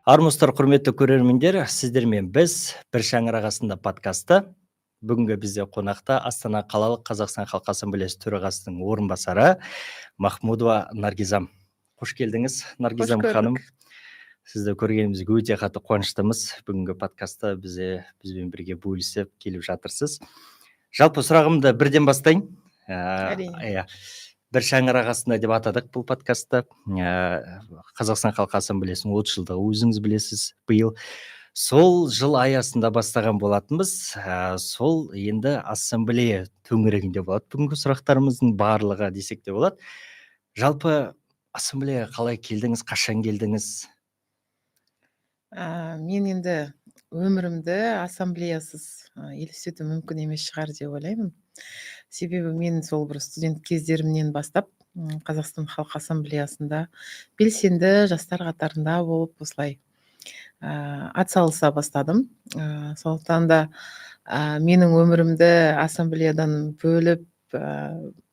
Армысыздар, құрметті көрермендер, сіздермен біз бір шаңырақ астында подкасты. Бүгінгі бізде қонақта Астана қалалық Қазақстан Халқы Ассамблеясы төрағасының орынбасары Махмудова Наргизам. Қош келдіңіз, Наргизам ханым. Сізді көргенімізге өте қатты қуаныштымыз. Бүгінгі подкастта бізбен бірге бөлісіп келіп жатырсыз. Жалпы сұрағымды бірден бастайын. Бір шаңырақ астында деп атадық бұл подкастты. Қазақстан Халқы Ассамблеясының 30 жылдығы өзіңіз білесіз биыл. Сол жыл аясында бастаған болатынбыз. Сол енді ассамблея төңірегінде болады. Бүгінгі сұрақтарымыздың барлығы десек те болады. Жалпы ассамблеяға қалай келдіңіз, қашан келдіңіз? Мен енді өмірімді ассамблеясыз елестету мүмкін емес шығар деп ойлаймын. Себебі мен сол бір студент кездерімнен бастап Қазақстан Халқы Ассамблеясында белсенді жастар қатарында болып осылай атсалыса бастадым. Сондықтан да менің өмірімді ассамблеядан бөліп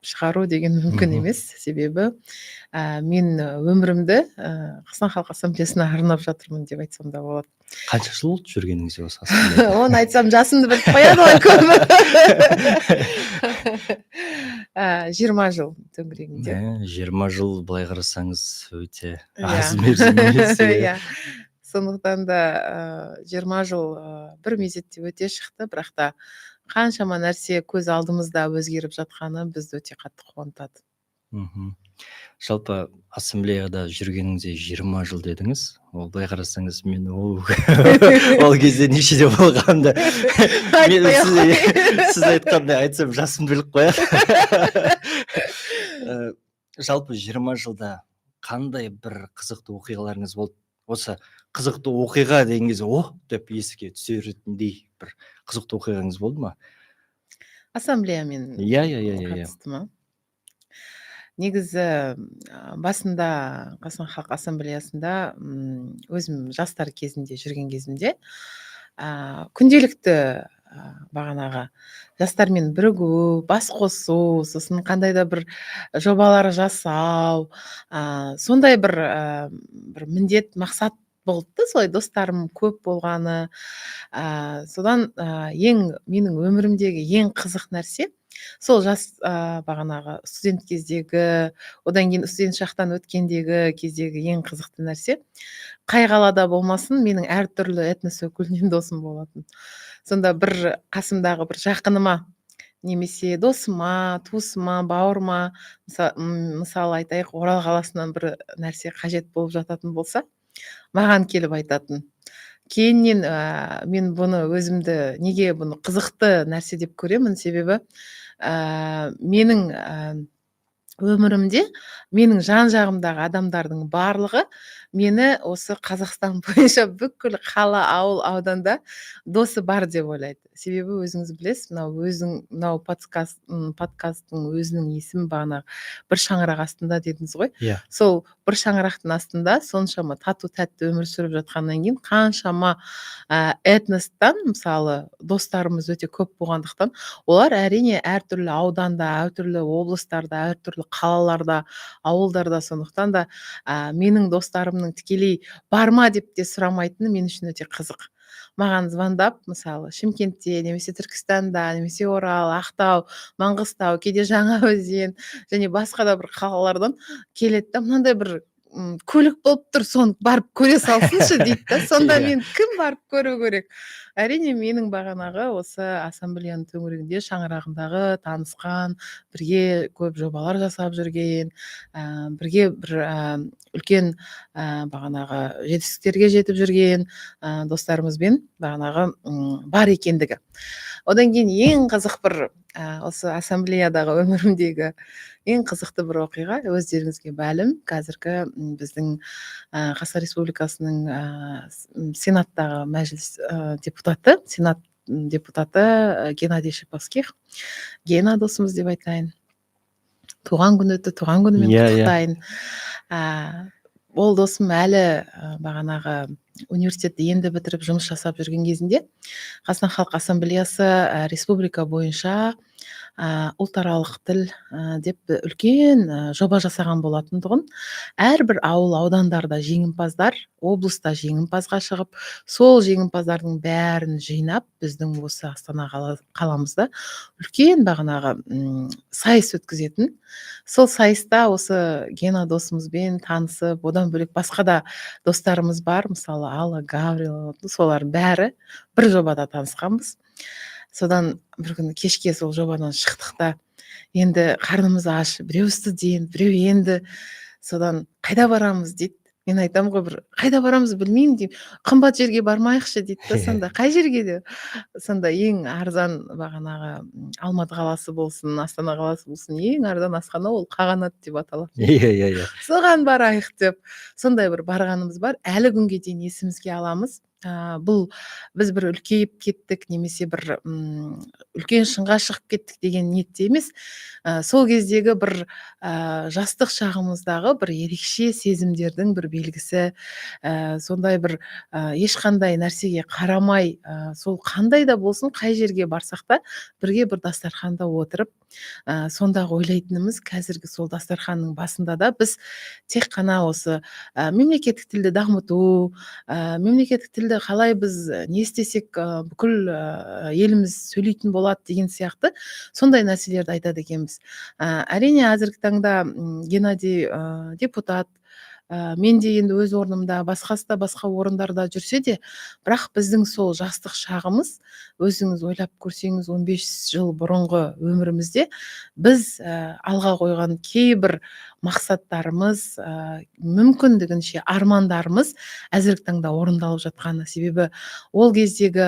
шығару деген мүмкін емес. Себебі мен өмірімді Қазақстан Халқы Ассамблеясына арнап жатырмын деп айтсам да болады. Қанша жыл болды жүргеніңізге осы ассамблеяда? Оны айтсам жасымды біліп қояды ғой көбі. 20 жыл төңірегінде. 20 жыл былай қарасаңыз өте аз мерзім емес. Сондықтан да 20 жыл бір мезетте өте шықты, бірақ та қаншама нәрсе көз алдымызда өзгеріп жатқаны бізді өте қатты қуантады. Жалпы ассамблеяда жүргеніңізде 20 жыл дедіңіз. Ол былай қарасаңыз, мен ол кезде нешеде болғанымда сіз айтқандай айтсам жасым біліп қояды. Жалпы 20 жылда қандай бір қызықты оқиғаларыңыз болды? Осы қызықты оқиға деген кезде деп еске түсіретіндей бір қызықты оқиғаңыз болды ма? Ассамблеямен қатысты ма? Негізі басында Қазақстан Халқы Ассамблеясында өзім жастар кезінде жүрген кезімде күнделікті бағанағы жастармен бірігу, бас қосу, сосын қандай да бір жобалар жасау, сондай бір міндет, мақсат болды. Солай достарым көп болғаны. Содан менің өмірімдегі ең қызық нәрсе сол жас бағанағы студент кездегі, одан кейін студент шақтан өткендегі кездегі ең қызықты нәрсе, қай қалада болмасын, менің әртүрлі этнос өкілінен досым болатын. Сонда бір қасымдағы бір жақыныма, немесе досыма, туысыма, бауырыма, мысалы айтайық, Орал қаласынан бір нәрсе қажет болып жататын болса, маған келіп айтатын. Кейіннен мен бұны өзімді неге бұны қызықты нәрсе деп көремін, себебі менің өмірімде менің жан жағымдағы адамдардың барлығы мені осы Қазақстан бойынша бүкіл қала, ауыл, ауданда досы бар деп ойлайды. Себебі өзіңіз білесіз, мынау подкасттың өзінің есімі бағана бір шаңырақ астында дедіңіз ғой. Сол бір шаңырақтың астында соншама тату тәтті өмір сүріп жатқаннан кейін қаншама этностан, мысалы, достарымыз өте көп болғандықтан, олар әрине әртүрлі ауданда, әртүрлі облыстарда, әртүрлі қалаларда, ауылдарда. Сондықтан да менің достарымның тікелей бар ма деп те сұрамайтыны мен үшін өте қызық. Маған звондап, мысалы, Шымкентте, немесе Түркістанда, немесе Орал, Ақтау, Маңғыстау, кейде Жаңаөзен және басқа да бір қалалардан келеді да, мынандай бір көлік болып тұр, соны барып көре салсыншы дейді. Сонда мен кім барып көру керек? Әрине менің бағанағы осы ассамблеяның төңірегінде шаңырағындағы танысқан, бірге көп жобалар жасап жүрген, бірге бір үлкен бағанағы жетістіктерге жетіп жүрген достарымызбен бағанағы бар екендігі. Одан кейін ең қызық бір осы ассамблеядағы өмірімдегі ең қызықты бір оқиға, өздеріңізге мәлім, қазіргі біздің Қазақстан Республикасының Сенаттағы мәжіліс депутаты, Сенат депутаты Геннадий Шиповских, Гена досымыз деп айтайын. Туған күні өтті, туған күнімен құттықтайын. Ол досым әлі бағанағы университетті енді бітіріп жұмыс жасап жүрген кезінде Қазақстан Халқы Ассамблеясы республика бойынша ұлтаралық тіл деп үлкен жоба жасаған болатын тұғын. Әрбір ауыл аудандарда жеңімпаздар, облыста жеңімпазға шығып, сол жеңімпаздардың бәрін жинап, біздің осы Астана қаламызда үлкен бағанағы сайыс өткізетін. Сол сайыста осы Гена досымызбен танысып, одан бөлек басқа да достарымыз бар, мысалы Алла, Гаврил, солар бәрі бір жобада танысқанбыз. Содан бір күні кешке сол жобадан шықтық та, енді қарнымыз аш, біреу студент, біреу енді. Содан қайда барамыз дейді. Мен айтамын ғой, бір қайда барамыз білмеймін деймін. Қымбат жерге бармайықшы дейді да. Сонда қай жерге де? Сонда ең арзан бағанағы Алматы қаласы болсын, Астана қаласы болсын, ең арзан асхана ол Қағанат деп аталады. Иә. Соған барайық деп сондай бір барғанымыз бар. Әлі күнге дейін есімізге аламыз. Бұл біз бір үлкейіп кеттік немесе бір үлкен шыңға шығып кеттік деген ниетте емес. Сол кездегі бір жастық шағымыздағы бір ерекше сезімдердің бір белгісі. Сондай бір ешқандай нәрсеге қарамай, сол қандай да болсын, қай жерге барсақ та бірге бір дастарханда отырып, сондағы ойлайтынымыз қазіргі сол дастарханның басында да біз тек қана осы мемлекеттік тілді дамыту, мемлекеттік тілді қалай біз не істесек бүкіл еліміз сөйлейтін болады деген сияқты сондай нәрселерді айтады екенбіз. Әрине қазіргі таңда Геннадий депутат, мен де енді өз орнымда, басқасы да басқа орындарда жүрсе де, бірақ біздің сол жастық шағымыз, өзіңіз ойлап көрсеңіз, 15 жыл бұрынғы өмірімізде біз алға қойған кейбір мақсаттарымыз, мүмкіндігінше армандарымыз әзіргі таңда орындалып жатқаны. Себебі ол кездегі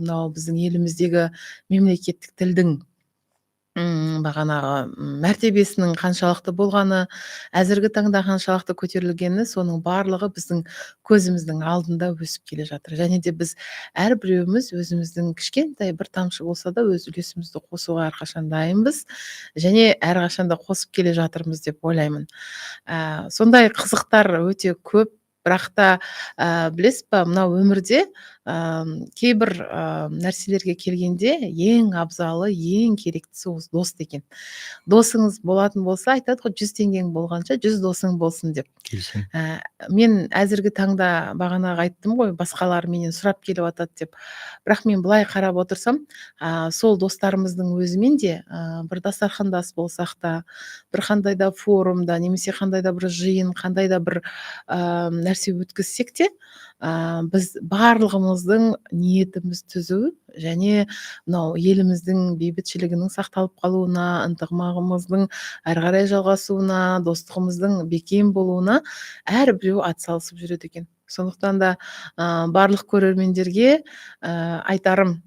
мынау біздің еліміздегі мемлекеттік тілдің бағанағы мәртебесінің қаншалықты болғаны, әзіргі таңда қаншалықты көтерілгені, соның барлығы біздің көзіміздің алдында өсіп келе жатыр. Және де біз әрбіреуіміз өзіміздің кішкентай бір тамшы болса да өз үлесімізді қосуға әрқашан дайынбыз және әрқашанда қосып келе жатырмыз деп ойлаймын. Сондай қызықтар өте көп. Бірақ та білесіз ба, мынау өмірде кейбір нәрселерге келгенде ең абзалы, ең керектісі осы дос деген. Досыңыз болатын болса, айтады ғой, 100 теңгең болғанша 100 досың болсын деп. Мен әзіргі таңда бағанағы айттым ғой, басқалар менен сұрап келіп жатады деп. Бірақ мен былай қарап отырсам, сол достарымыздың өзімен де бір дастархандас болсақ та, бір қандай да форумда, немесе қандай да бір жиын, қандай да бір нәрсе өткізсек те, біз барлығымыздың ниетіміз түзу және мынау еліміздің бейбітшілігінің сақталып қалуына, ынтымағымыздың әрі қарай жалғасуына, достығымыздың бекем болуына әрбіреу атсалысып жүреді екен. Сондықтан да барлық көрермендерге айтарым,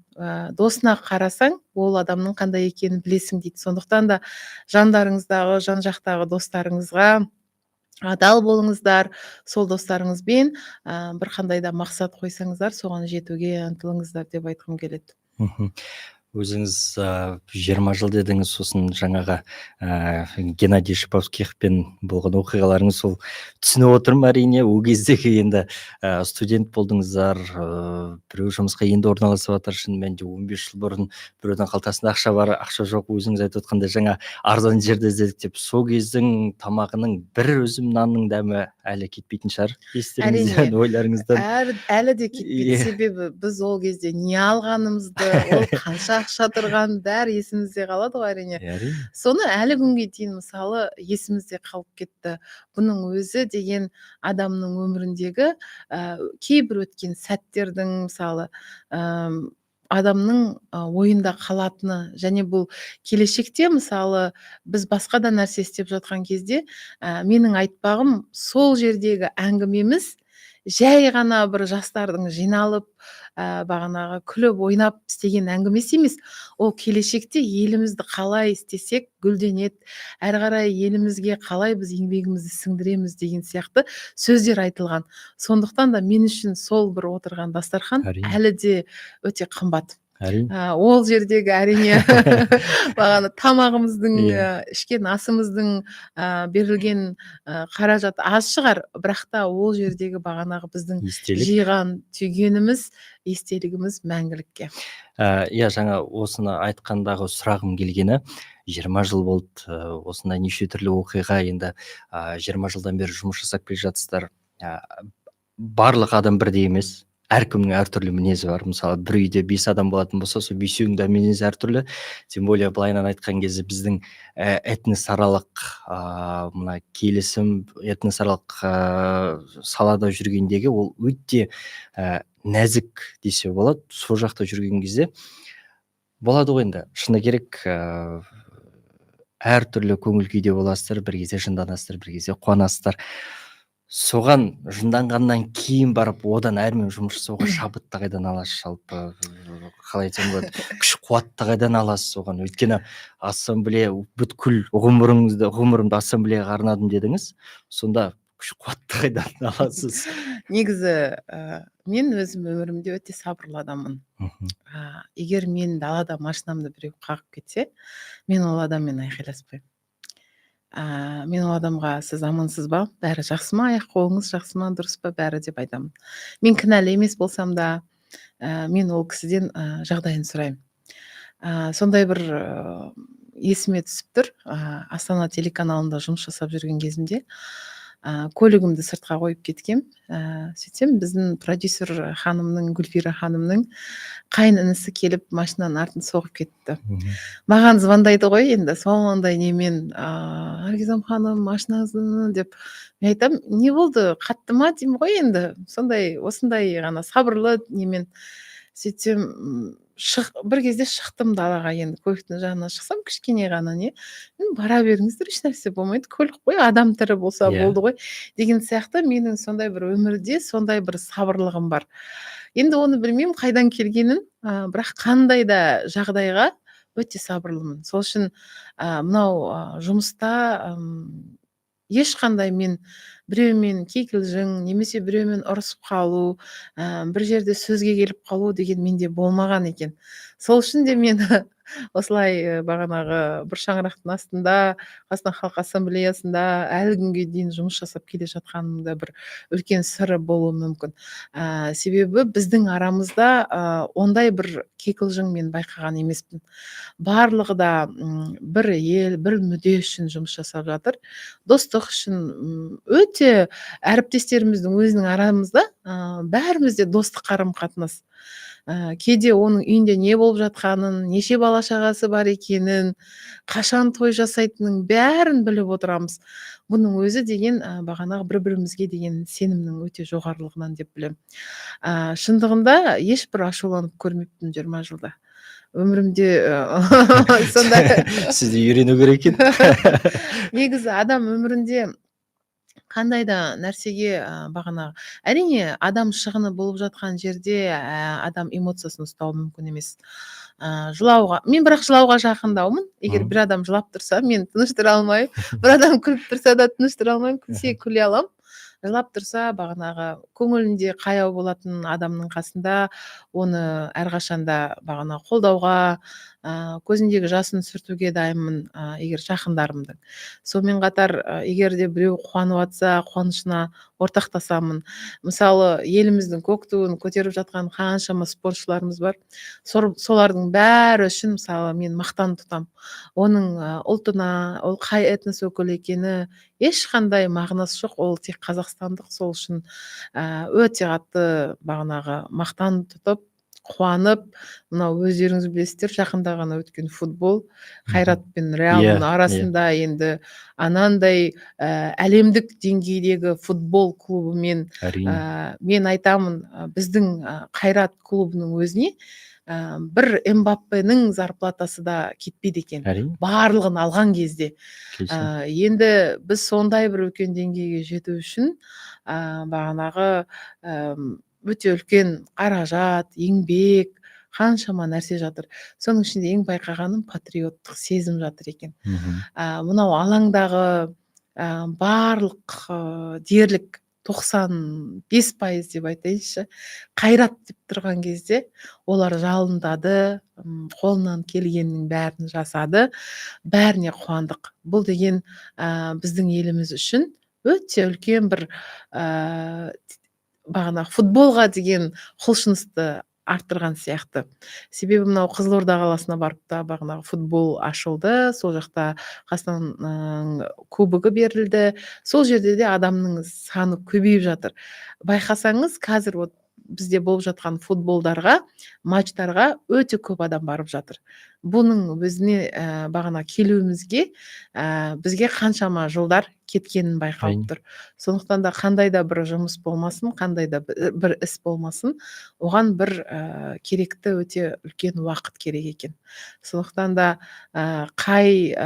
досына қарасаң, ол адамның қандай екенін білесің дейді. Сондықтан да жандарыңыздағы, жан жақтағы достарыңызға адал болыңыздар, сол достарыңызбен бір қандай да мақсат қойсаңыздар, соған жетуге ұмтылыңыздар деп айтқым келеді. Өзіңіз 20 жыл дедіңіз, сосын жаңағы Геннадий Шиповскихпен болған оқиғаларыңыз, сол түсініп отырмын әрине. Ол кездегі енді студент болдыңыздар, біреу жұмысқа енді орналасып жатыр, шын мәнінде 15 жыл бұрын біреудің қалтасында ақша бар, ақша жоқ, өзіңіз айтып отқандай жаңа арзан жерді іздедік деп. Сол кездің тамағының бір үзім нанның дәмі әлі кетпейтін шығар естеріңізден, ойларыңыздан. Әлі де кетпейді. Себебі біз ол кезде не алғанымызды, ол қанша ақша тұрған бәрі есімізде қалады ғой, әрине. Соны әлі күнге дейін мысалы есімізде қалып кетті. Бұның өзі деген адамның өміріндегі кейбір өткен сәттердің мысалы адамның ойында қалатыны, және бұл келешекте мысалы біз басқа да нәрсе істеп жатқан кезде менің айтпағым, сол жердегі әңгімеміз жай ғана бір жастардың жиналып бағанағы күліп ойнап істеген әңгімесі емес. Ол келешекте елімізді қалай істесек гүлденеді, әрі қарай елімізге қалай біз еңбегімізді сіңдіреміз деген сияқты сөздер айтылған. Сондықтан да мен үшін сол бір отырған дастархан әлі де өте қымбат. әрине. Ол жердегі әрине бағана тамағымыздың ішкен асымыздың берілген қаражат аз шығар, бірақ та ол жердегі бағанағы біздің Естелік. жиған түйгеніміз, естелігіміз мәңгілікке. Иә, жаңа осыны айтқандағы сұрағым келгені, 20 жыл болды, осындай неше түрлі оқиға, енді 20 жылдан бері жұмыс жасап келе жатсыздар. Барлық адам бірдей емес. Әркімнің әртүрлі мінезі бар. Мысалы, бір үйде 5 адам болатын болса, сол 5-інің де мінезі әртүрлі. Тем более былайынан айтқан кезде біздің этносаралық мына келісім, этносаралық салада жүргендегі ол өте нәзік десе болады. Сол жақта жүрген кезде болады ғой, енді шыны керек, әртүрлі көңіл күйде боласыздар, бір кезде жынданасыздар, бір кезде қуанасыздар. Соған жынданғаннан кейін барып одан әрмен жұмыс жасауға шабытты қайдан аласыз, жалпы қалай айтсам болады, күш қуатты қайдан аласыз оған? Өйткені ассамблея бүткіл ғұмырымды ассамблеяға арнадым дедіңіз, сонда күш қуатты қайдан аласыз? Негізі мен өзім өмірімде өте сабырлы адаммын. Егер мен далада машинамды біреу қағып кетсе, мен ол адаммен айқайласпаймын. Мен ол адамға сіз амансыз ба, бәрі жақсы ма, аяқ қолыңыз жақсы ма, дұрыс па, бәрі деп айтамын. Мен кінәлі емес болсам да, мен ол кісіден жағдайын сұраймын. Сондай бір есіме түсіп тұр, Астана телеканалында жұмыс жасап жүрген кезімде көлігімді сыртқа қойып кеткем. Сөйтсем, біздің продюсер ханымның, Гүлфира ханымның қайын інісі келіп машинаның артын соғып кетті. Маған звондайды ғой, енді сондай немен, Наргизам ханым, машинаңызды деп. Мен айтам, не болды, қатты ма деймін ғой, енді сондай осындай ғана сабырлы немен. Сөйтсем, бір кезде шықтым далаға, енді көліктің жанына шықсам, кішкене ғана не, бара беріңіздер, еш нәрсе болмайды, көлік қой, адам тірі болса болды ғой деген сияқты. Менің сондай бір өмірде сондай бір сабырлығым бар. Енді оны білмеймін қайдан келгенін, бірақ қандай да жағдайға өте сабырлымын. Сол үшін мынау жұмыста ешқандай мен біреумен кикілжің немесе біреумен ұрысып қалу, бір жерде сөзге келіп қалу деген менде болмаған екен. Сол үшін де мен осылай бағанағы бір шаңырақтың астында, Қазақстан Халқы Ассамблеясында әлі күнге дейін жұмыс жасап келе жатқанымда бір үлкен сыры болуы мүмкін. Себебі біздің арамызда ондай бір кикілжің мен байқаған емеспін. Барлығы да бір ел, бір мүдде үшін жұмыс жасап жатыр. Достық үшін өте әріптестеріміздің өзінің арамызда бәрімізде достық қарым-қатынас. Кейде оның үйінде не болып жатқанын, неше бала шағасы бар екенін, қашан той жасайтынын бәрін біліп отырамыз. Бұның өзі деген бағанағы бір-бірімізге деген сенімнің өте жоғарылығынан деп білемін. Шындығында ешбір ашуланып көрмеппін 20 жылда. Өмірімде сондай. Сізді үйрену керек екен. Негізі адам өмірінде қандай да нәрсеге бағана, әрине адам шығыны болып жатқан жерде адам эмоциясын ұстау мүмкін емес. Мен бірақ жылауға жақындаумын. Егер бір адам жылап тұрса, мен тыныш тұра алмаймын. Бір адам күліп тұрса да тыныш тұра алмаймын. Күлсе күле аламын. Жылап тұрса, бағанағы көңілінде қаяу болатын адамның қасында оны әрқашанда бағана қолдауға, көзіндегі жасын сүртуге дайынмын, егер жақындарымды. Сонымен қатар, егер де біреу қуанып жатса, қуанышына ортақтасамын. Мысалы, еліміздің көк туын көтеріп жатқан қаншама спортшыларымыз бар. Солардың бәрі үшін, мысалы, мен мақтан тұтам. Оның ұлтына, ол қай этнос өкілі екені ешқандай мағынасы жоқ, ол тек қазақстандық. Сол үшін өте қатты бағанағы мақтан тұтып, қуанып, мынау өздеріңіз білесіздер, жақында ғана өткен футбол, Қайрат пен Реалдың арасында енді анандай әлемдік деңгейдегі футбол клубымен, мен айтамын, біздің Қайрат клубының өзіне бір Мбаппенің зарплатасы да кетпейді екен. Барлығын алған кезде. Енді біз сондай бір үлкен деңгейге жету үшін бағанағы өте үлкен қаражат, еңбек, қаншама нәрсе жатыр. Соның ішінде ең байқағаным патриоттық сезім жатыр екен. Мынау алаңдағы барлық дерлік 95% деп айтайыншы, қайрат деп тұрған кезде олар жалындады, қолынан келгеннің бәрін жасады, бәріне қуандық. Бұл деген біздің еліміз үшін өте үлкен бір бағанағы футболға деген құлшынысты арттырған сияқты. Себебі мынау Қызылорда қаласына барып та бағанағы футбол ашылды, сол жақта Қазақстанның кубогы берілді, сол жерде де адамның саны көбейіп жатыр. Байқасаңыз, қазір вот бізде болып жатқан футболдарға, матчтарға өте көп адам барып жатыр. Бұның өзіне бағана келуімізге бізге қаншама жылдар кеткенін байқалып тұр. Сондықтан да қандай да бір жұмыс болмасын, қандай да бір іс болмасын, оған бір керекті өте үлкен уақыт керек екен. Сондықтан да қай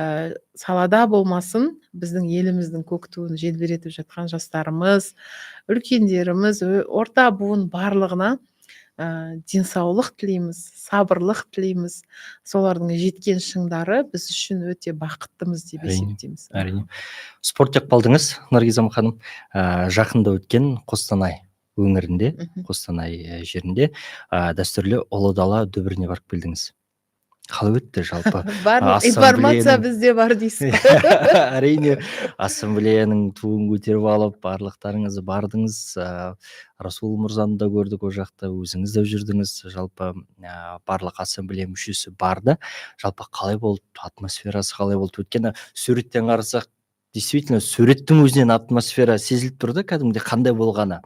салада болмасын, біздің еліміздің көк туын желбіретіп жатқан жастарымыз, үлкендеріміз, орта буын барлығына денсаулық тілейміз, сабырлық тілейміз. Солардың жеткен шыңдары біз үшін өте бақыттымыз деп есептейміз. Әрине. Спорт деп қалдыңыз, Наргизам ханым. Жақында өткен Қостанай өңірінде, Қостанай жерінде дәстүрлі ұлы дала дүбіріне барып келдіңіз. Қалай өтті жалпы? Барлық информация бізде бар дейсіз. Әрине, ассамблеяның туын көтеріп алып, барлықтарыңыз бардыңыз. Расул мырзаны да көрдік ол жақта, өзіңіз де жүрдіңіз. Жалпы барлық ассамблея мүшесі барды. Жалпы қалай болды, атмосферасы қалай болды? Өйткені суреттен қарасақ, действительно суреттің өзінен атмосфера сезіліп тұрды, кәдімгідей қандай болғаны.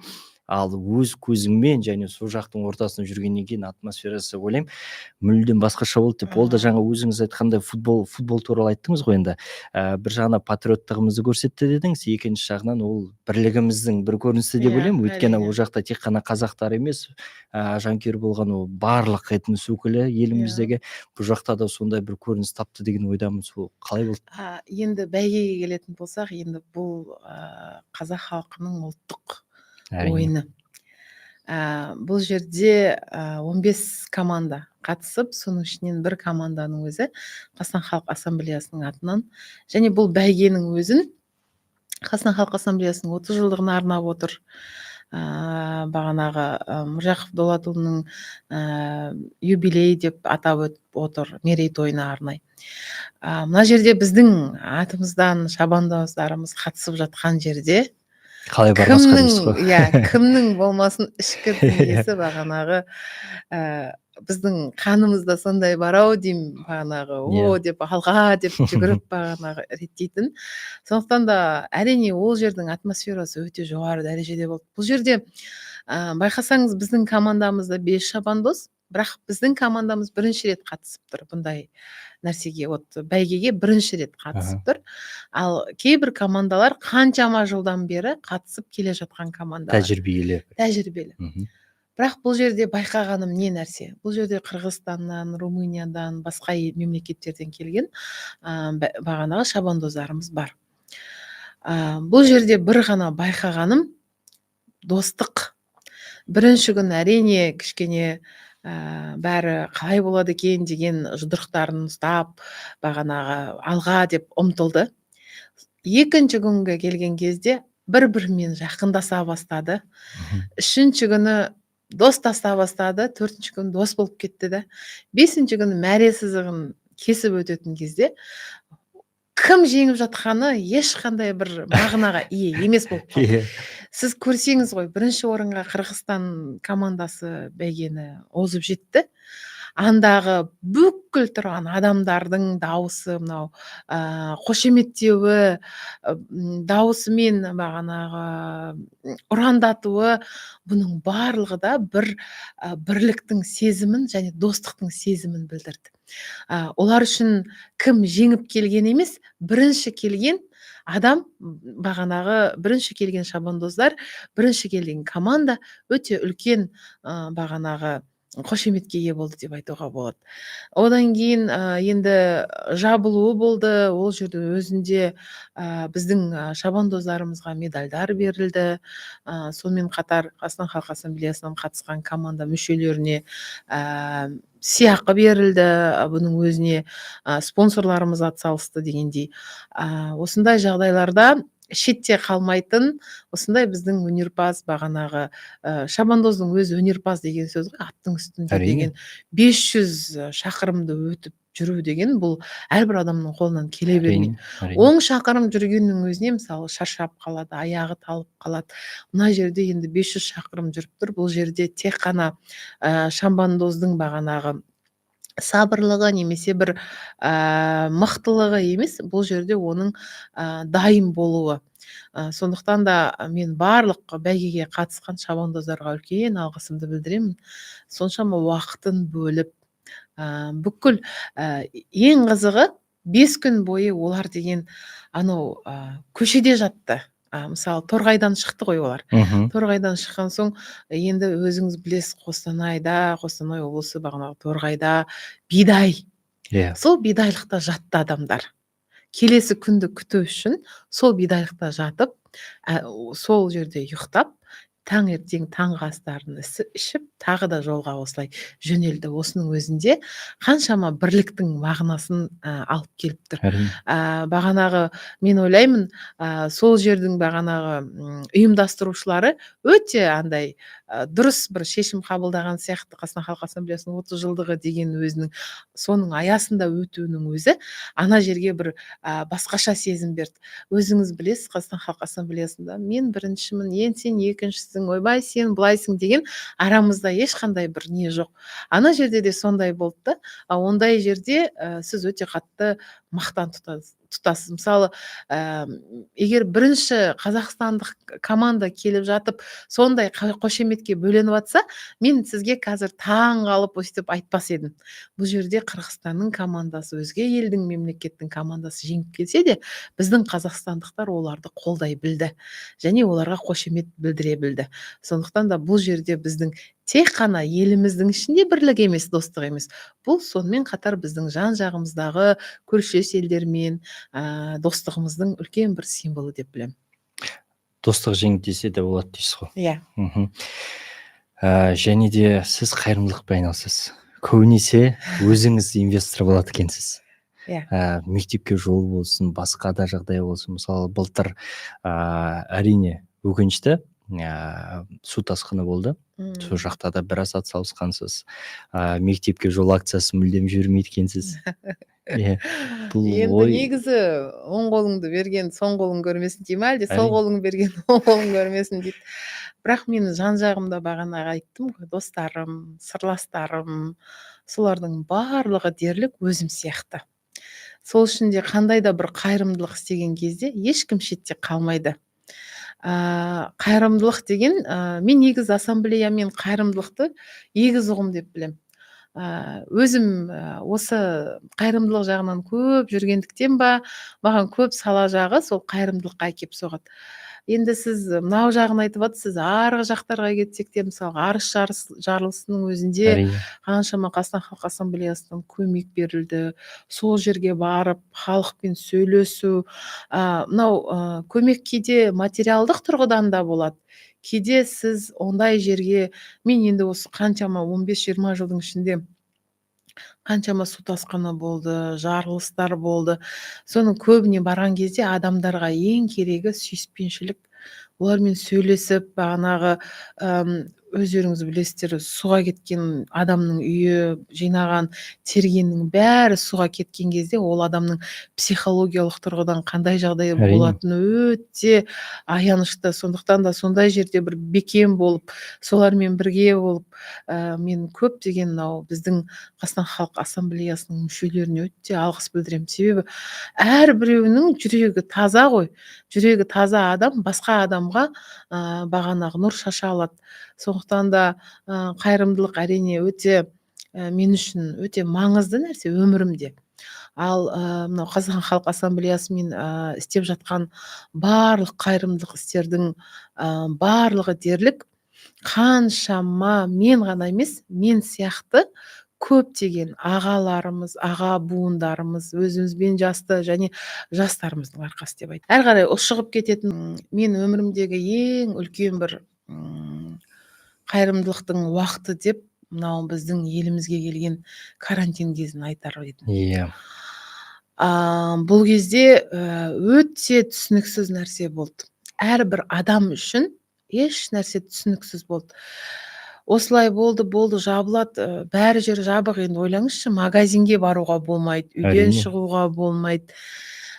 Ал өз көзіңмен және сол жақтың ортасында жүргеннен кейін атмосферасы ойлаймын мүлдем басқаша болды деп. Ол да жаңа өзіңіз айтқандай футбол туралы айттыңыз ғой енді. Бір жағынан патриоттығымызды көрсетті дедіңіз, екінші жағынан ол бірлігіміздің бір көрінісі деп ойлаймын. Өйткені ол жақта тек қана қазақтар емес, жанкүйер болған ол барлық этнос өкілі еліміздегі. Бұл жақта да сондай бір көрініс тапты деген ойдамын. Сол қалай болды? Енді бәйгеге келетін болсақ, енді бұл қазақ халқының ұлттық ойыны. Бұл жерде 15 команда қатысып, соның ішінен бір команданың өзі Қазақстан Халық Ассамблеясының атынан, және бұл бәйгенің өзін Қазақстан Халық Ассамблеясының 30 жылдығына арнап отыр. Бағанағы Мыржақов Дулатұлының юбилей деп атап отыр, мерейтойына арнай. Мына жерде біздің атымыздан шабандоздарымыз қатысып жатқан жерде қалай бармасқа дейсіз ғой. Кімнің болмасын ішкі дүниесі бағанағы біздің қанымызда сондай бар-ау деймін, бағанағы о деп алға деп жүгіріп бағанағы реттейтін. Сондықтан да әрине ол жердің атмосферасы өте жоғары дәрежеде болды. Бұл жерде байқасаңыз, біздің командамызда 5 шабандоз, бірақ біздің командамыз бірінші рет қатысып тұр бұндай нәрсеге, бәйгеге бірінші рет қатысып тұр. Ал кейбір командалар қаншама жылдан бері қатысып келе жатқан командалар. Тәжірибелі. Бірақ бұл жерде байқағаным не нәрсе? Бұл жерде Қырғызстаннан, Румыниядан, басқа мемлекеттерден келген бағанағы шабандоздарымыз бар. Бұл жерде бір ғана байқағаным достық. Бірінші күн әрине кішкене бәрі қалай болады екен деген жұдырықтарын ұстап, бағанағы алға деп ұмтылды. Екінші күнге келген кезде бір-бірімен жақындаса бастады. Үшінші күні достаса бастады, төртінші күні дос болып кетті де. Бесінші күні мәре сызығын кесіп өтетін кезде кім жеңіп жатқаны ешқандай бір мағынаға ие емес болып қалды. Сіз көрсеңіз ғой, бірінші орынға Қырғызстан командасы бәйгені озып жетті. Андағы бүкіл тұрған адамдардың дауысы, мынау қошеметтеуі, дауысымен бағанағы ұрандатуы, бұның барлығы да бір бірліктің сезімін және достықтың сезімін білдірді. Олар үшін кім жеңіп келген емес, бірінші келген адам, бағанағы бірінші келген шабандоздар, бірінші келген команда өте үлкен бағанағы қошеметке ие болды деп айтуға болады. Одан кейін енді жабылуы болды. Ол жерде өзінде біздің шабандоздарымызға медальдар берілді. Сонымен қатар Қазақстан Халық Ассамблеясынан қатысқан команда мүшелеріне сыйақы берілді. Бұның өзіне спонсорларымыз атсалысты дегендей. Осындай жағдайларда шетте қалмайтын осындай біздің өнерпаз бағанағы шабандоздың өзі өнерпаз деген сөз ғой, аттың үстінде Әрине. деген 500 шақырымды өтіп жүру деген бұл әрбір адамның қолынан келе бермейді. Әрине. 10 шақырым жүргеннің өзіне мысалы шаршап қалады, аяғы талып қалады. Мына жерде енді 500 шақырым жүріп тұр. Бұл жерде тек қана шабандоздың бағанағы сабырлығы немесе бір мықтылығы емес, бұл жерде оның дайын болуы. Сондықтан да мен барлық бәйгеге қатысқан шабандоздарға үлкен алғысымды білдіремін. Соншама уақытын бөліп, бүкіл ең қызығы 5 күн бойы олар деген анау көшеде жатты. Мысалы торғайдан шықты ғой олар. Торғайдан шыққан соң енді өзіңіз білесіз, Қостанай облысы бағанағы торғайда бидай. Иә. Сол бидайлықта жатты адамдар. Келесі күнді күту үшін сол бидайлықта жатып, сол жерде ұйықтап, таңертең таңғы астарын ішіп, тағы да жолға осылай жөнелді. Осының өзінде қаншама бірліктің мағынасын алып келіп тұр. Әрине. Бағанағы мен ойлаймын, сол жердің бағанағы ұйымдастырушылары өте андай дұрыс бір шешім қабылдаған сияқты. Қазақстан Халқы Ассамблеясының 30 жылдығы деген өзінің соның аясында өтуінің өзі ана жерге бір басқаша сезім берді. Өзіңіз білесіз, Қазақстан Халқы Ассамблеясында мен біріншімін, сен екіншісің, ойбай сен былайсың деген арамызда ешқандай бір не жоқ. Ана жерде де сондай болды да. Ондай жерде сіз өте қатты мақтан тұтасыз. Мысалы, егер бірінші қазақстандық команда келіп жатып, сондай қошеметке бөленіп жатса, мен сізге қазір таң қалып өстіп айтпас едім. Бұл жерде Қырғызстанның командасы, өзге елдің мемлекеттің командасы жеңіп келсе де, біздің қазақстандықтар оларды қолдай білді және оларға қошемет білдіре білді. Сондықтан да бұл жерде біздің тек қана еліміздің ішінде бірлік емес, достық емес. Бұл сонымен қатар біздің жан жағымыздағы көршілес елдермен достығымыздың үлкен бір символы деп білемін. Достық жеңді десе де болады дейсіз ғой. Иә. Және де сіз қайырымдылықпен айналысасыз. Көбінесе өзіңіз инвестор болады екенсіз. Иә. Мектепке жол болсын, басқа да жағдай болсын. Мысалы, былтыр әрине өкінішті су тасқыны болды. Сол жақта да біраз атсалысқансыз. Мектепке жол акциясы мүлдем жібермейді екенсіз. Енді негізі оң қолыңды берген соң қолың көрмесін дей ме, әлде сол қолың берген оң қолың көрмесін дейді. Бірақ мен жан жағымда бағанағы айттым ғой, достарым, сырластарым, солардың барлығы дерлік өзім сияқты. Сол үшін де қандай да бір қайырымдылық істеген кезде ешкім шетте қалмайды. Қайырымдылық деген, мен негіз ассамблея мен қайырымдылықты егіз ұғым деп білем. Өзім осы қайырымдылық жағынан көп жүргендіктен ба, маған көп сала жағы сол қайырымдылыққа әкеп соғады. Енді сіз мынау жағын айтып жатсыз, арғы жақтарға кетсек те, мысалы арыс жарылысының өзінде қаншама Қазақстан Халқы Ассамблеясынан көмек берілді. Сол жерге барып халықпен сөйлесу, мынау көмек кейде материалдық тұрғыдан да болады. Кейде сіз ондай жерге, мен енді осы қаншама 15-20 жылдың ішінде қаншама су тасқыны болды, жарылыстар болды. Соның көбіне барған кезде адамдарға ең керегі сүйіспеншілік. Олармен сөйлесіп, бағанағы өздеріңіз білесіздер, суға кеткен адамның үйі, жинаған тергеннің бәрі суға кеткен кезде ол адамның психологиялық тұрғыдан қандай жағдай болатыны өте аянышты. Сондықтан да сондай жерде бір бекем болып, солармен бірге болып, мен көптеген біздің Қазақстан Халқы Ассамблеясының мүшелеріне өте алғыс білдіремін. Себебі әрбіреуінің жүрегі таза ғой. Жүрегі таза адам басқа адамға бағанағы нұр шаша алады. Сондықтан да қайырымдылық әрине өте мен үшін өте маңызды нәрсе өмірімде. Ал мынау Қазақстан Халқы Ассамблеясымен істеп жатқан барлық қайырымдылық істердің барлығы дерлік қаншама мен ғана емес, мен сияқты көптеген ағаларымыз, аға буындарымыз, өзімізбен жасты және жастарымыздың арқасы деп айтады. Әрі қарай ұшығып кететін мен өмірімдегі ең үлкен бір қайырымдылықтың уақыты деп мынау біздің елімізге келген карантин кезін айтар едім. Иә. Бұл кезде өте түсініксіз нәрсе болды. Әрбір адам үшін еш нәрсе түсініксіз болды. Осылай болды, жабылады, бәрі жер жабық. Енді ойлаңызшы, магазинге баруға болмайды, үйден Әрине. шығуға болмайды.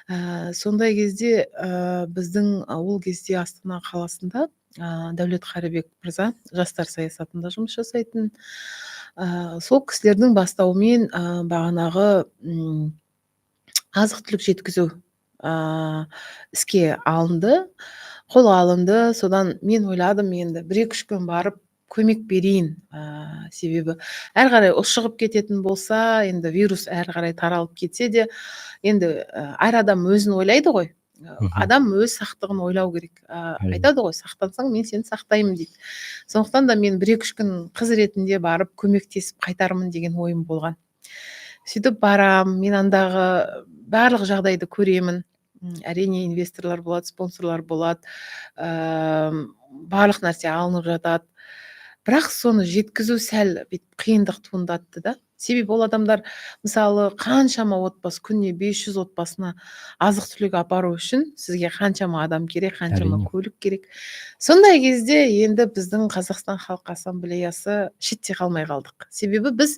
Сондай кезде біздің ол кезде Астана қаласында Дәулет Қарибек мырза жастар саясатында жұмыс жасайтын, сол кісілердің бастауымен бағанағы азық түлік жеткізу іске алынды, қолға алынды. Содан мен ойладым, енді 1-2 күн барып көмек берейін. Себебі әрі қарай ушығып кететін болса, енді вирус әрі қарай таралып кетсе де, енді әр адам өзін ойлайды ғой. Адам өз сақтығын ойлау керек. Айтады ғой, сақтансаң мен сені сақтаймын дейді. Сондықтан да мен 1-2 күн қыз ретінде барып көмектесіп қайтармын деген ойым болған. Сөйтіп барам, мен андағы барлық жағдайды көремін. Әрине инвесторлар болады, спонсорлар болады, барлық нәрсе алынып жатады. Бірақ соны жеткізу сәл қиындық туындатты да. Себебі ол адамдар, мысалы, қаншама отбасы, күніне 500 отбасына азық түлік апару үшін сізге қаншама адам керек, қаншама көлік керек. Сондай кезде енді біздің Қазақстан Халқы Ассамблеясы шетте қалмай қалдық. Себебі біз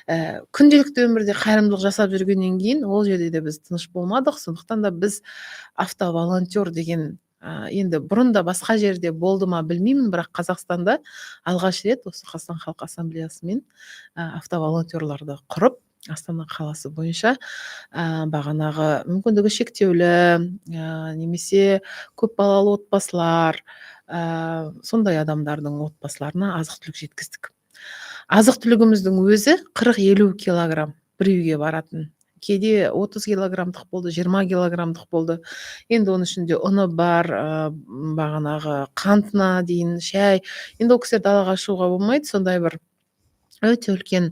күнделікті өмірде қайырымдылық жасап жүргеннен кейін ол жерде де біз тыныш болмадық. Сондықтан да біз автоволонтер деген, енді бұрын да басқа жерде болды ма білмеймін, бірақ Қазақстанда алғаш рет осы Қазақстан Халқы Ассамблеясымен автоволонтерларды құрып, Астана қаласы бойынша бағанағы мүмкіндігі шектеулі немесе көпбалалы отбасылар, сондай адамдардың отбасыларына азық түлік жеткіздік. Азық түлігіміздің өзі 40-50 килограмм бір үйге баратын. Кейде 30 килограммдық болды, 20 килограммдық болды. Енді оның ішінде ұны бар, бағанағы қантына дейін, шай. Енді ол кісілер далаға шығуға болмайды. Сондай бір өте үлкен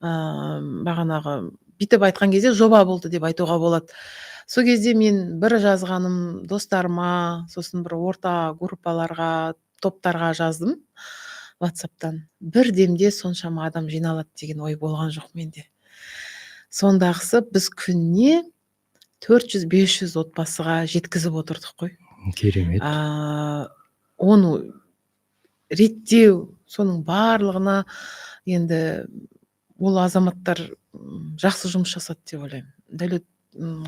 бағанағы, бүйтіп айтқан кезде жоба болды деп айтуға болады. Сол кезде мен бір жазғаным достарыма, сосын бір орта группаларға, топтарға жаздым WhatsApp-тан. Бір демде соншама адам жиналады деген ой болған жоқ менде. Сондағысы біз күнне 400-500 отбасыға жеткізіп отырдық қой. Керемет. Оны реттеу, соның барлығына енді ол азаматтар жақсы жұмыс жасады деп ойлаймын. Дәулет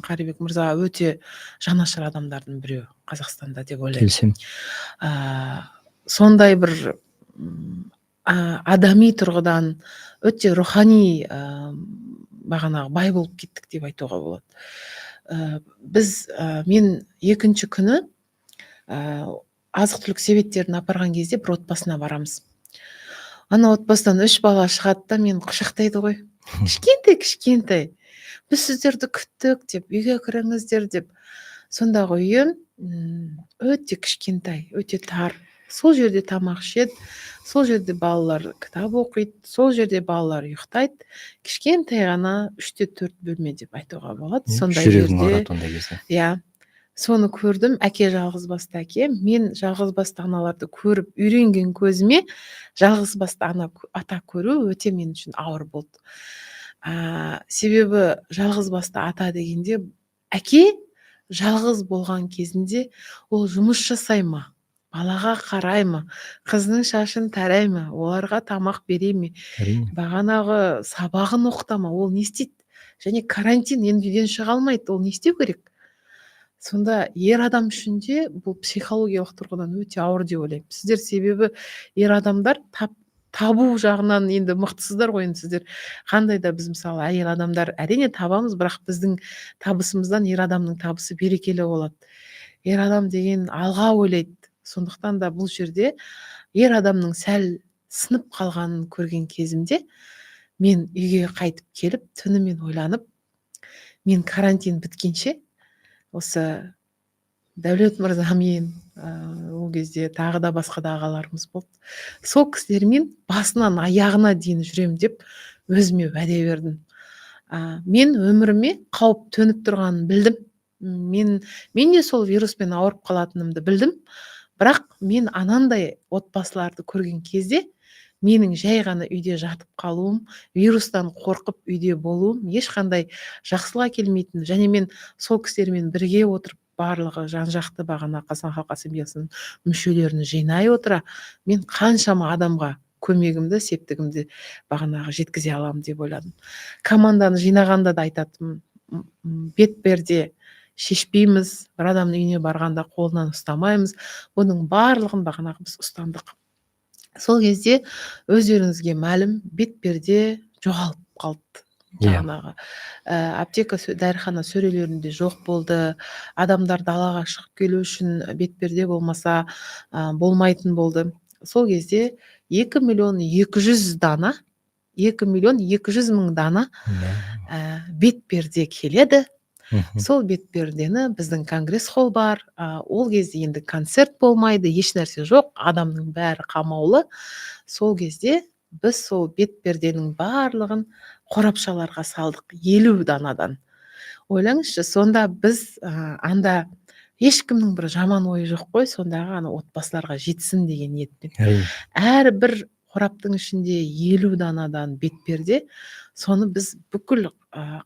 Қарибек мырза өте жанашыр адамдардың біреуі Қазақстанда деп ойлаймын. Келісемін. Сондай бір адами тұрғыдан өте рухани бағанағы бай болып кеттік деп айтуға болады. Мен екінші күні азық түлік себеттерін апарған кезде бір отбасына барамыз. Ана отбасынан 3 бала шығады да мен құшақтайды ғой. Кішкентай. Біз сіздерді күттік деп, үйге кіріңіздер деп. Сондағы үйім өте кішкентай, өте тар. Сол жерде тамақ ішеді, сол жерде балалар кітап оқиды, сол жерде балалар ұйықтайды. Кішкентай ғана 3-4 бөлме деп айтуға болады. Сондай жерде. Соны көрдім, әке жалғызбасты әке. Мен жалғызбасты аналарды көріп үйренген көзіме жалғызбасты ата көру өте мен үшін ауыр болды. Себебі жалғызбасты ата дегенде әке жалғыз болған кезінде ол жұмыс жасай ма? Балаға қарай ма? Қыздың шашын тарай ма? Оларға тамақ бере ме? Бағанағы сабағын оқыта ма? Ол не істейді? Және карантин, енді үйден шыға алмайды. Ол не істеу керек? Сонда ер адам үшін де бұл психологиялық тұрғыдан өте ауыр деп ойлаймын. Сіздер себебі ер адамдар табу жағынан енді мықтысыздар ғой. Сіздер қандай да біз мысалы әйел адамдар әрине табамыз, бірақ біздің табысымыздан ер адамның табысы берекелі болады. Ер адам деген алға ойлайды. Сондықтан да бұл жерде ер адамның сәл сынып қалғанын көрген кезімде мен үйге қайтып келіп түнімен ойланып, мен карантин біткенше осы Дәулет мырзамен, ол кезде тағы да басқа да ағаларымыз болды. Сол кісілермен басынан аяғына дейін жүрем деп өзіме уәде бердім. Мен өміріме қауіп төніп тұрғанын білдім. Мен де сол вируспен ауырып қалатынымды білдім. Бірақ мен анандай отбасыларды көрген кезде менің жай ғана үйде жатып қалуым, вирустан қорқып үйде болуым ешқандай жақсылық әкелмейтін, және мен сол кісілермен бірге отырып барлығы жан-жақты бағана Қазақстан Халқы Ассамблеясының мүшелерін жинай отыра мен қаншама адамға көмегімді, септігімді бағанағы жеткізе аламын деп ойладым. Команданы жинағанда да айтатынмын, бетперде шешпейміз, бір адамның үйіне барғанда қолынан ұстамаймыз. Бұның барлығын бағанағы біз ұстандық. Сол кезде өздеріңізге мәлім, бетперде жоғалып қалды. Бағанағы аптека, дәріхана сөрелерінде жоқ болды. Адамдар далаға шығып келу үшін бетперде болмаса болмайтын болды. Сол кезде 2.200.000 дана, 2.200.000 дана бетперде келеді. Сол бетпердені біздің конгресс-холл бар. Ол кезде енді концерт болмайды, еш нәрсе жоқ, адамның бәрі қамаулы. Сол кезде біз сол бетперденің барлығын қорапшаларға салдық, 50 данадан. Ойлаңызшы, сонда біз анда ешкімнің бір жаман ойы жоқ қой, сондағы отбасыларға жетсін деген ниетпен. Әрбір қораптың ішінде 50 данадан бетперде, соны біз бүкіл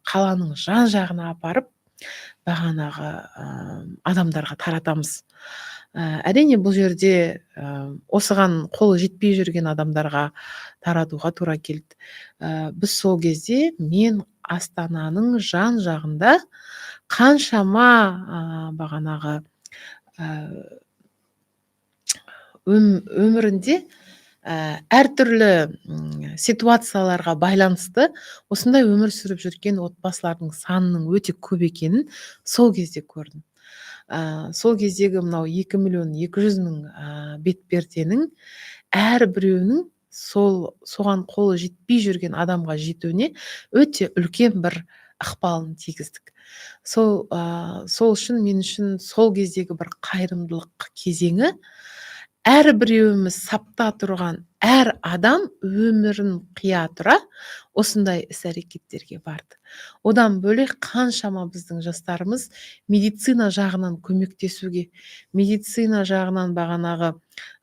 қаланың жан-жағына апарып бағанағы адамдарға таратамыз. Әрине бұл жерде осыған қолы жетпей жүрген адамдарға таратуға тура келді. Біз сол кезде мен Астананың жан-жағында қаншама бағанағы өмірінде әртүрлі ситуацияларға байланысты осындай өмір сүріп жүрген отбасылардың санының өте көп екенін сол кезде көрдім. Сол кездегі мынау 2.200.000 бетперденің әрбіреуінің соған қолы жетпей жүрген адамға жетуіне өте үлкен бір ықпалын тигіздік. Сол үшін мен үшін сол кездегі бір қайырымдылық кезеңі, әрбіреуіміз сапта тұрған әр адам өмірін қия тұра осындай іс-әрекеттерге барды. Одан бөлек қаншама біздің жастарымыз медицина жағынан көмектесуге, медицина жағынан бағанағы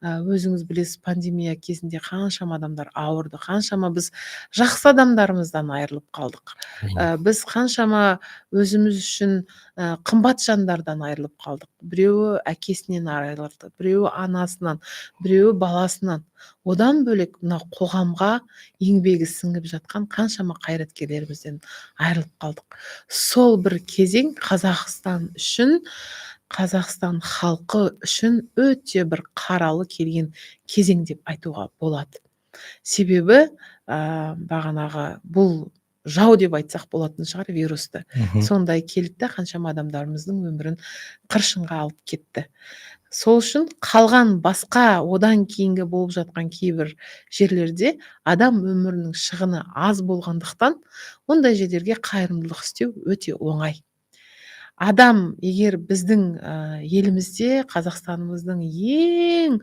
өзіңіз білесіз, пандемия кезінде қаншама адамдар ауырды, қаншама біз жақсы адамдарымыздан айырылып қалдық. Біз қаншама өзіміз үшін қымбат жандардан айырылып қалдық. Біреуі әкесінен айырылды, біреуі анасынан, біреуі баласынан. Одан бөлек мына қоғамға еңбегі сіңіп жатқан қаншама қайраткерлерімізден айырылып қалдық. Сол бір кезең Қазақстан үшін, Қазақстан халқы үшін өте бір қаралы келген кезең деп айтуға болады. Себебі бағанағы бұл жау деп айтсақ болатын шығар, вирусты. Сондай келді, қаншама адамдарымыздың өмірін қыршынға алып кетті. Сол үшін қалған басқа одан кейінгі болып жатқан кейбір жерлерде адам өмірінің шығыны аз болғандықтан ондай жерлерге қайырымдылық істеу өте оңай. Адам егер біздің елімізде, Қазақстанымыздың ең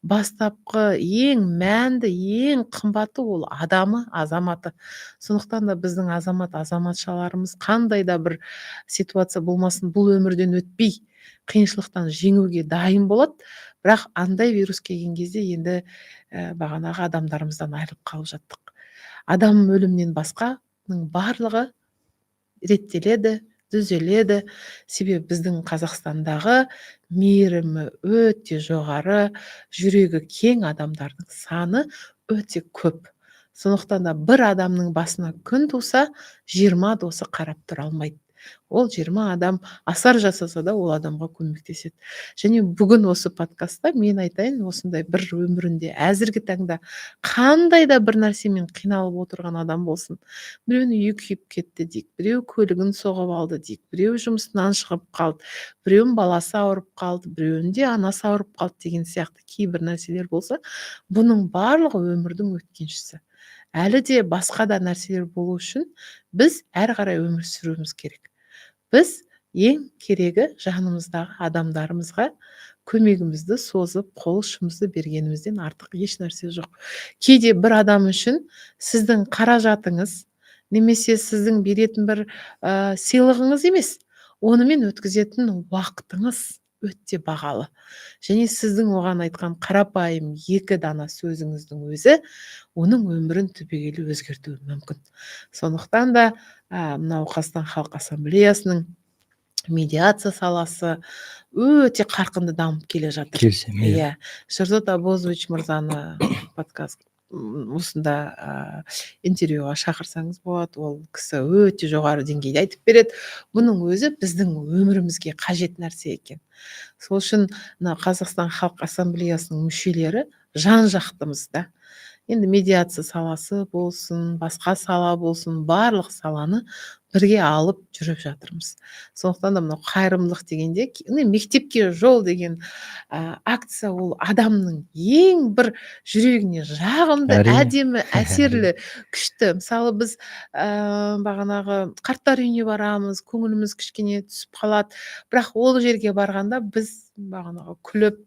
бастапқы, ең мәнді, ең қымбаты ол адамы, азаматы. Сондықтан да біздің азаматшаларымыз қандай да бір ситуация болмасын, бұл өмірден өтпей, қиыншылықтан жеңуге дайын болады. Бірақ андай вирус келген кезде енді бағанағы адамдарымыздан айырылып қалып жаттық. Адам өлімнен басқаның барлығы реттеледі, түзеледі. Себебі біздің Қазақстандағы мейірімі өте жоғары, жүрегі кең адамдардың саны өте көп. Сондықтан да бір адамның басына күн туса, 20 досы қарап тұра алмайды. Ол 20 адам асар жасаса да ол адамға көмектеседі. Және бүгін осы подкастта мен айтайын, осындай бір өмірінде әзіргі таңда қандай да бір нәрсемен қиналып отырған адам болсын. Біреуінің үйі күйіп кетті дейік, біреу көлігін соғып алды дейік, біреу жұмысынан шығып қалды, біреуінің баласы ауырып қалды, біреуінде анасы ауырып қалды деген сияқты кейбір нәрселер болса, бұның барлығы өмірдің өткеншісі. Әлі де басқа да нәрселер болу үшін біз әр қарай өмір сүруіміз керек. Біз ең керегі жанымыздағы адамдарымызға көмегімізді созып, қол ұшымызды бергенімізден артық еш нәрсе жоқ. Кейде бір адам үшін сіздің қаражатыңыз, немесе сіздің беретін бір сыйлығыңыз емес, онымен өткізетін уақытыңыз өте бағалы. Және сіздің оған айтқан қарапайым 2 дана сөзіңіздің өзі оның өмірін түбегейлі өзгертуі мүмкін. Сондықтан да мынау Қазақстан Халық Ассамблеясының медиация саласы өте қарқынды дамып келе жатыр. Келісемін, иә. Иә, Шерзод Абозович мырзаны подкаст осында интервьюға шақырсаңыз болады. Ол кісі өте жоғары деңгейде айтып береді. Бұның өзі біздің өмірімізге қажет нәрсе екен. Сол үшін Қазақстан Халық Ассамблеясының мүшелері жан-жақтымыз да. Енді медиация саласы болсын, басқа сала болсын, барлық саланы бірге алып жүріп жатырмыз. Сондықтан да мынау қайырымдылық дегенде, мектепке жол деген акция ол адамның ең бір жүрегіне жағымды, әдемі, әсерлі, күшті. Мысалы біз бағанағы қарттар үйіне барамыз, көңіліміз кішкене түсіп қалады. Бірақ ол жерге барғанда біз бағанағы күліп,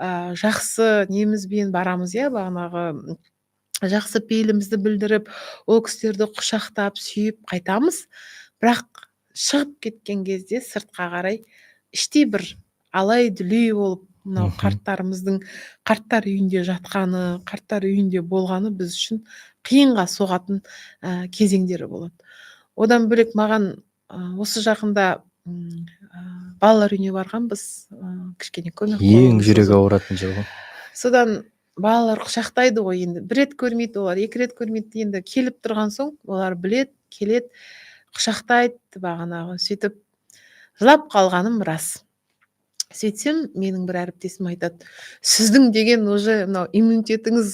жақсы немізбен барамыз, иә, бағанағы жақсы пейілімізді білдіріп, ол кісілерді құшақтап, сүйіп қайтамыз. Бірақ шығып кеткен кезде сыртқа қарай іштей бір алай-дүлей болып, мынау қарттарымыздың қарттар үйінде жатқаны, қарттар үйінде болғаны біз үшін қиынға соғатын кезеңдері болады. Одан бөлек маған осы жақында балалар үйіне барғанбыз, кішкене көмек ең жүрегі ауыратын жер ғой. Содан балалар құшақтайды ғой, енді бір рет көрмейді олар, 2 рет көрмейді, енді келіп тұрған соң олар білет, келет, құшақтайды, бағанағы сөйтіп жылап қалғаным рас. Сөйтсем, менің бір әріптесім айтады, сіздің деген уже мынау иммунитетіңіз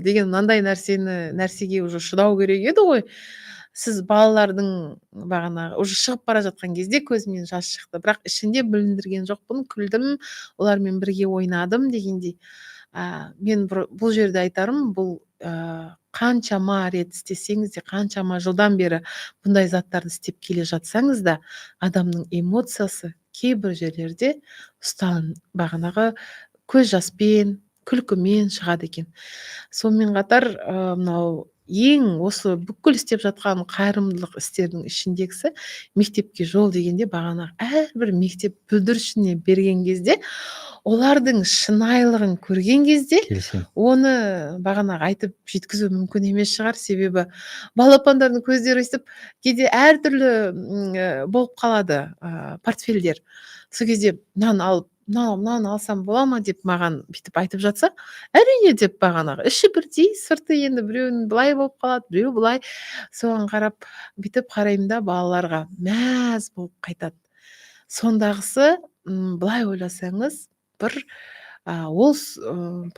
деген мынандай нәрсеге уже шыдау керек еді ғой. Сіз балалардың бағанағы уже шығып бара жатқан кезде көзімнен жас шықты, бірақ ішінде біліндірген жоқпын, күлдім, олармен бірге ойнадым дегендей. Мен бұл жерде айтарым, бұл қаншама рет істесеңіз де, қаншама жылдан бері бұндай заттарды істеп келе жатсаңыз да, адамның эмоциясы кейбір жерлерде бағанағы көз жаспен, күлкімен шығады екен. Сонымен қатар мынау ең осы бүкіл істеп жатқан қайырымдылық істердің ішіндегісі мектепке жол дегенде, бағанағы әрбір мектеп бүлдіршініне берген кезде, олардың шынайылығын көрген кезде, оны бағанағы айтып жеткізу мүмкін емес шығар. Себебі балапандардың көздері өстіп, кейде әртүрлі болып қалады портфельдер. Сол кезде мынаны алсам бола ма деп маған бүйтіп айтып жатса, әрине деп бағанағы іші бірдей, сырты енді біреуін былай болып қалады, біреу былай. Соған қарап бүйтіп қараймын да, балаларға мәз болып қайтады. Сондағысы былай ойласаңыз, бір ол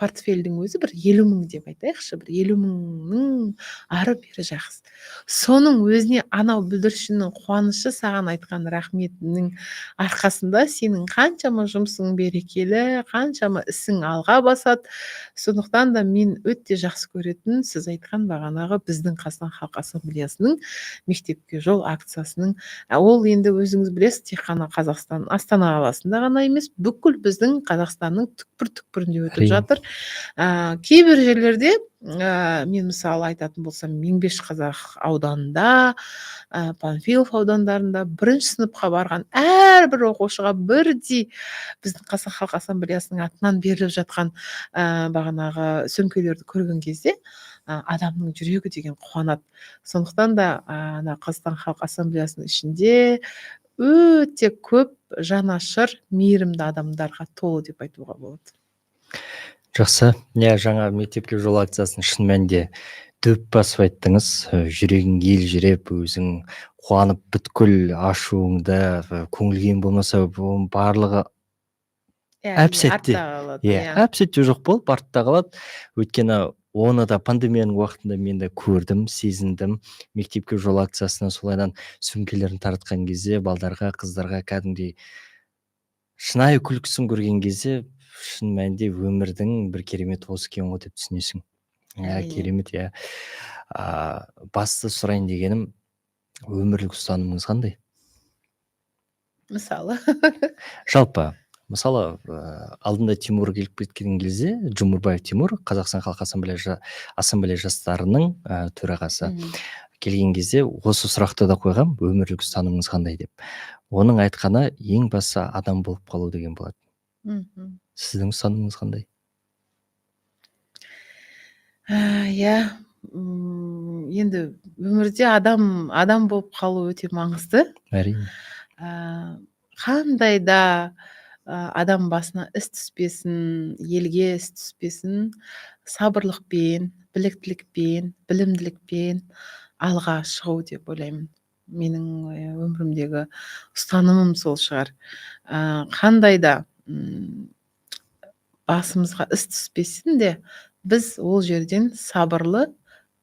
портфельдің өзі бір 50 мың деп айтайықшы, бір 50 мыңның ары бері жақсы. Соның өзіне анау бүлдіршіннің қуанышы саған айтқан рахметінің арқасында сенің қаншама жұмысың берекелі, қаншама ісің алға басады. Сондықтан да мен өте жақсы көретін сіз айтқан бағанағы біздің Қазақстан Халық Ассамблеясының мектепке жол акциясының, ол енді өзіңіз білесіз, тек қана Қазақстан Астана қаласында ғана емес, бүкіл біздің Қазақстанның түкпір-түкпірінде өтіп жатыр. Кейбір жерлерде мен мысалы айтатын болсам, Меңбеш-Қазақ ауданында, Панфилов аудандарында 1-ші сыныпқа барған әрбір оқушыға бірдей біздің Қазақстан Халық Ассамблеясының атынан беріліп жатқан бағанағы сөмкелерді көрген кезде адамның жүрегі деген қуанады. Сондықтан да Қазақстан Халық Ассамблеясының ішінде өте көп жанашыр, мейірімді адамдарға толы деп айтуға болады. Жақсы. Жаңа мектепке жол акциясын шын мәнінде дөп басып айттыңыз. Жүрегің елжіреп, өзің қуанып, бүткіл ашуыңды, көңілген болмаса, барлығы әп-сәтте жоқ болып, артта қалады. Өйткені оны да пандемияның уақытында мен де көрдім, сезіндім. Мектепке жол акциясына солайдан сөмкелерін таратқан кезде, балдарға, қыздарға кәдімгідей шынайы күлкісін көрген кезде, шын мәнінде өмірдің бір керемет осы екен ғой деп түсінесің. Керемет, иә. Басты сұрайын дегенім, өмірлік ұстанымыңыз қандай? Мысалы? Жалпы, мысалы, алдында Тимур келіп кеткен кезде, Жұмырбаев Тимур, Қазақстан Халық Ассамблея жастарының төрағасы, келген кезде осы сұрақты да қойғам, өмірлік ұстанымыңыз қандай деп. оның айтқаны ең басы адам болып қалу деген болады. Мгм. Сіздің ұстанымыңыз қандай? Иә, енді өмірде адам болып қалу өте маңызды. Әрине. Қандай да адам басына іс түспесін, елге іс түспесін, сабырлықпен, біліктілікпен, білімділікпен алға шығу деп ойлаймын. Менің өмірімдегі ұстанымым сол шығар. Қандай да басымызға іс түспесін де біз ол жерден сабырлы,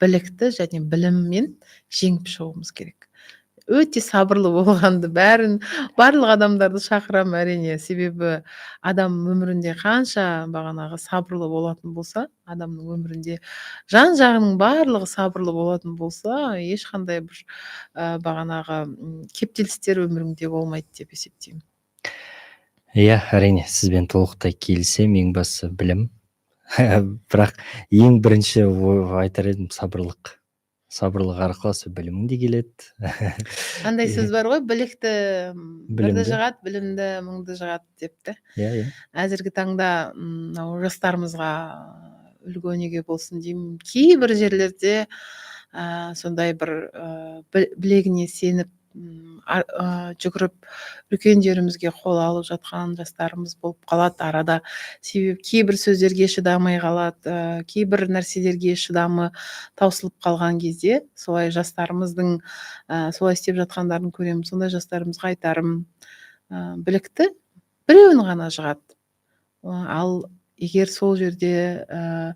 білікті және біліммен жеңіп шығуымыз керек. Өте сабырлы болғанды барлық адамдарды шақырамын әрине. Себебі адам өмірінде қанша бағанағы сабырлы болатын болса, адамның өмірінде жан жағының барлығы сабырлы болатын болса, ешқандай бір бағанағы кептелістер өміріңде болмайды деп есептеймін. Иә, әрине, сізбен толықтай келісемін. Ең бастысы білім. Бірақ ең бірінші айтар едім сабырлық. Сабырлық арқылы сол білімің де келеді. Қандай сөз бар ғой, білікті бірді Білімді. жығады, білімді мыңды жығады депті. Иә. Әзіргі таңда мынау жастарымызға үлгі өнеге болсын деймін. Кейбір жерлерде сондай бір білегіне сеніп жүгіріп үлкендерімізге қол алып жатқан жастарымыз болып қалады арада. Себебі кейбір сөздерге шыдамай қалады, кейбір нәрселерге шыдамы таусылып қалған кезде солай жастарымыздың солай істеп жатқандарын көремін. Сондай жастарымызға айтарым, білікті біреуін ғана жығады. Ал егер сол жерде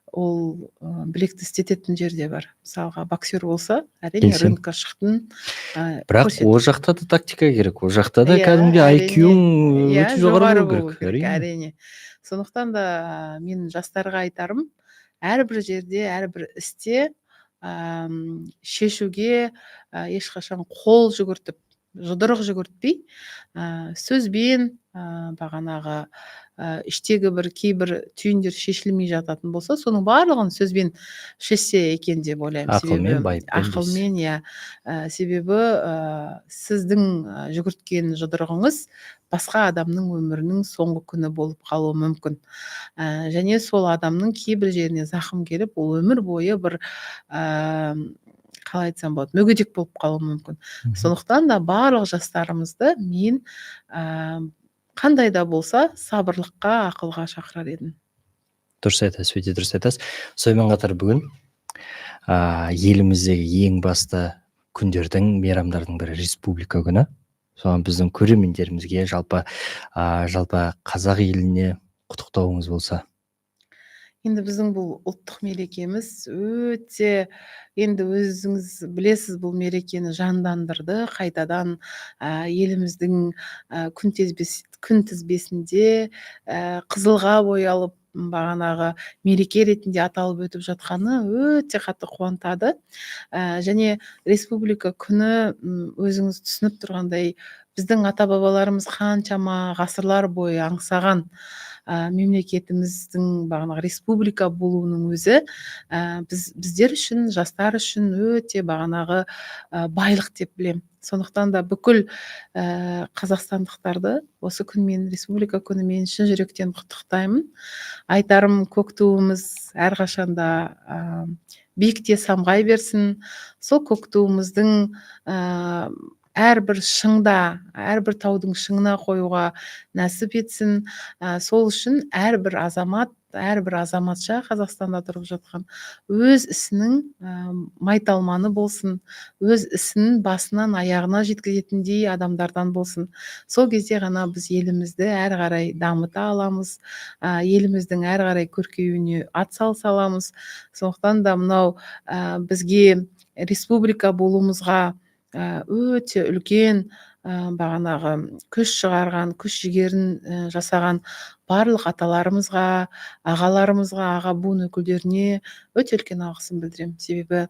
ол білекті істететін жерде бар. Мысалға боксер болса, әрине Келісемін. рингқа шықтың. Бірақ ол жақта да тактика керек. Ол жақта да кәдімгі IQ-ң өте жоғары болу керек. Әрине. Сондықтан да мен жастарға айтарым, әрбір жерде, әрбір істе шешуге ешқашан қол жүгіртіп, жұдырық жүгіртпей, сөзбен бағанағы іштегі бір кейбір түйіндер шешілмей жататын болса, соның барлығын сөзбен шешсе екен деп ойлаймын. Ақылмен, байыппен. Ақылмен, иә. Себебі сіздің жүгірткен жұдырығыңыз басқа адамның өмірінің соңғы күні болып қалуы мүмкін. Және сол адамның кейбір жеріне зақым келіп, ол өмір бойы бір қалай айтсам болады, мүгедек болып қалуы мүмкін. Сондықтан да барлық жастарымызды мен қандай да болса сабырлыққа, ақылға шақырар едім. Дұрыс айтасыз, өте дұрыс айтасыз. Сонымен қатар бүгін еліміздегі ең басты күндердің, мейрамдардың бірі республика күні. Соған біздің көрермендерімізге, жалпы қазақ еліне құттықтауыңыз болса. Енді біздің бұл ұлттық мерекеміз өте, енді өзіңіз білесіз, бұл мерекені жандандырды. Қайтадан еліміздің күнтізбесінде қызылға боялып бағанағы мереке ретінде аталып өтіп жатқаны өте қатты қуантады. Және республика күні өзіңіз түсініп тұрғандай, біздің ата-бабаларымыз қаншама ғасырлар бойы аңсаған мемлекетіміздің бағанағы республика болуының өзі біздер үшін, жастар үшін өте бағанағы байлық деп білемін. Сондықтан да бүкіл қазақстандықтарды осы күнмен, республика күнімен шын жүректен құттықтаймын. Айтарым, көк туымыз әрқашанда биікте самғай берсін. Сол көк туымыздың әрбір шыңда, әрбір таудың шыңына қоюға нәсіп етсін. Сол үшін әрбір азаматша Қазақстанда тұрып жатқан өз ісінің майталманы болсын, өз ісін басынан аяғына жеткізетіндей адамдардан болсын. Сол кезде ғана біз елімізді әрі қарай дамыта аламыз, еліміздің әрі қарай көркеюіне атсалыса аламыз. Сондықтан да мынау бізге республика болуымызға өте үлкен бағанағы күш шығарған, күш жігерін жасаған барлық аталарымызға, ағаларымызға, аға буын өкілдеріне өте үлкен алғысын білдіремін. Себебі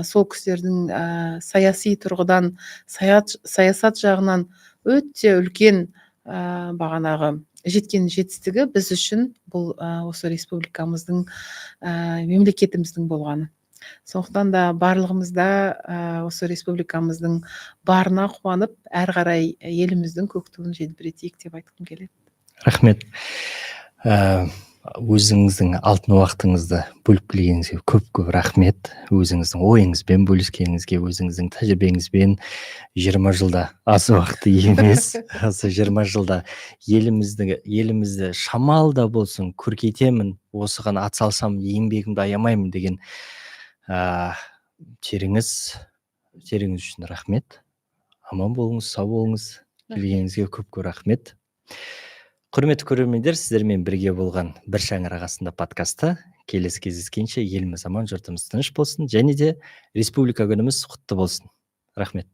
сол кісілердің саяси тұрғыдан, саясат жағынан өте үлкен бағанағы жеткен жетістігі біз үшін бұл осы республикамыздың, мемлекетіміздің болғаны. Сондықтан да барлығымыз да осы республикамыздың барына қуанып, әрі қарай еліміздің көк туын желбіретейік деп айтқым келеді. Рахмет. Өзіңіздің алтын уақытыңызды бөліп келгеніңізге көп рахмет. Өзіңіздің ойыңызбен бөліскеніңізге, өзіңіздің тәжірибеңізбен 20 жылда аз уақыт емес. Осы 20 жылда елімізді шамалы да болсын көркейтемін, осыған атсалсам, еңбегімді аямаймын деген теріңіз үшін рахмет. Аман болыңыз, сау болыңыз. Келгеніңізге көп рахмет. Құрметті көрермендер, сіздермен бірге болған бір шаңырақ астында подкасты. Келесі кездескенше еліміз аман, жұртымыз тыныш болсын, және де республика күніміз құтты болсын. Рахмет.